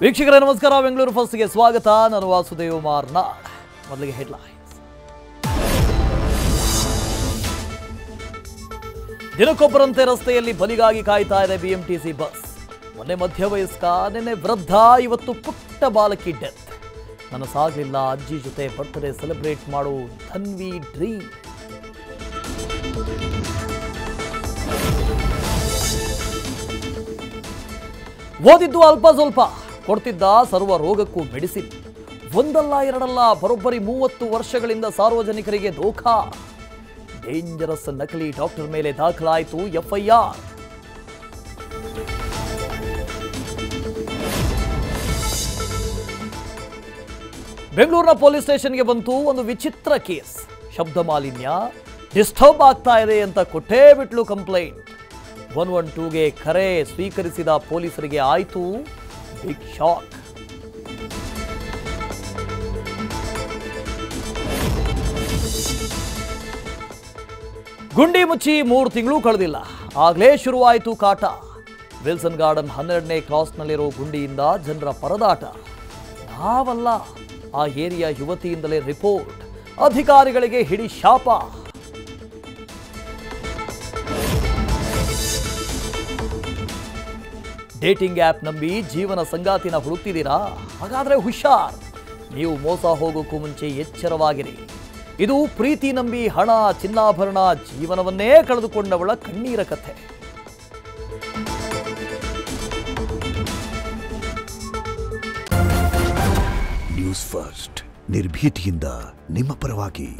ವೀಕ್ಷಕರೇ ನಮಸ್ಕಾರ, ಬೆಂಗಳೂರು ಫಸ್ಟ್ಗೆ ಸ್ವಾಗತ. ನಾನು ವಾಸುದೇವ್ ಮಾರ್ನಾಡ್. ಮೊದಲಿಗೆ ಹೆಡ್ಲೈನ್ಸ್. ದಿನಕ್ಕೊಬ್ಬರಂತೆ ರಸ್ತೆಯಲ್ಲಿ ಬಲಿಗಾಗಿ ಕಾಯ್ತಾ ಇದೆ ಬಿಎಂಟಿಸಿ ಬಸ್. ಮೊನ್ನೆ ಮಧ್ಯವಯಸ್ಕ, ನಿನ್ನೆ ವೃದ್ಧ, ಇವತ್ತು ಪುಟ್ಟ ಬಾಲಕಿ ಡೆತ್. ನನಸಾಗಲಿಲ್ಲ, ಅಜ್ಜಿ ಜೊತೆ ಬರ್ತ್ಡೇ ಸೆಲೆಬ್ರೇಟ್ ಮಾಡೋ ಧನ್ವಿ ಡ್ರೀಮ್. ಓದಿದ್ದು ಅಲ್ಪ ಸ್ವಲ್ಪ, ಕೊಡ್ತಿದ್ದ ಸರ್ವ ರೋಗಕ್ಕೂ ಮೆಡಿಸಿನ್. ಒಂದಲ್ಲ ಎರಡಲ್ಲ, ಬರೋಬ್ಬರಿ 30 ವರ್ಷಗಳಿಂದ ಸಾರ್ವಜನಿಕರಿಗೆ ಧೋಖಾ. ಡೇಂಜರಸ್ ನಕಲಿ ಡಾಕ್ಟರ್ ಮೇಲೆ ದಾಖಲಾಯಿತು ಎಫ್ಐಆರ್. ಬೆಂಗಳೂರಿನ ಪೊಲೀಸ್ ಸ್ಟೇಷನ್ಗೆ ಬಂತು ಒಂದು ವಿಚಿತ್ರ ಕೇಸ್. ಶಬ್ದ ಮಾಲಿನ್ಯ ಡಿಸ್ಟರ್ಬ್ ಆಗ್ತಾ ಇದೆ ಅಂತ ಕೊಟ್ಟೇ ಬಿಟ್ಲು ಕಂಪ್ಲೇಂಟ್. 112ಗೆ ಕರೆ ಸ್ವೀಕರಿಸಿದ ಪೊಲೀಸರಿಗೆ ಆಯಿತು ಬಿಗ್ ಶಾಕ್. ಗುಂಡಿ ಮುಚ್ಚಿ 3 ತಿಂಗಳು ಕಳೆದಿಲ್ಲ, ಆಗಲೇ ಶುರುವಾಯಿತು ಕಾಟ. ವಿಲ್ಸನ್ ಗಾರ್ಡನ್ 12ನೇ ಕ್ರಾಸ್ನಲ್ಲಿರೋ ಗುಂಡಿಯಿಂದ ಜನರ ಪರದಾಟ. ನಾವಲ್ಲ, ಆ ಏರಿಯಾ ಯುವತಿಯಿಂದಲೇ ರಿಪೋರ್ಟ್. ಅಧಿಕಾರಿಗಳಿಗೆ ಹಿಡಿ ಶಾಪ. ಡೇಟಿಂಗ್ ಆ್ಯಪ್ ನಂಬಿ ಜೀವನ ಸಂಗಾತಿನ ಹುಡುಕ್ತಿದ್ದೀರಾ? ಹಾಗಾದ್ರೆ ಹುಷಾರ್. ನೀವು ಮೋಸ ಹೋಗೋಕ್ಕೂ ಮುಂಚೆ ಎಚ್ಚರವಾಗಿರಿ. ಇದು ಪ್ರೀತಿ ನಂಬಿ ಹಣ, ಚಿನ್ನಾಭರಣ, ಜೀವನವನ್ನೇ ಕಳೆದುಕೊಂಡವಳ ಕಣ್ಣೀರ ಕಥೆ. ನ್ಯೂಸ್ ಫಸ್ಟ್, ನಿರ್ಭೀತಿಯಿಂದ ನಿಮ್ಮ ಪರವಾಗಿ.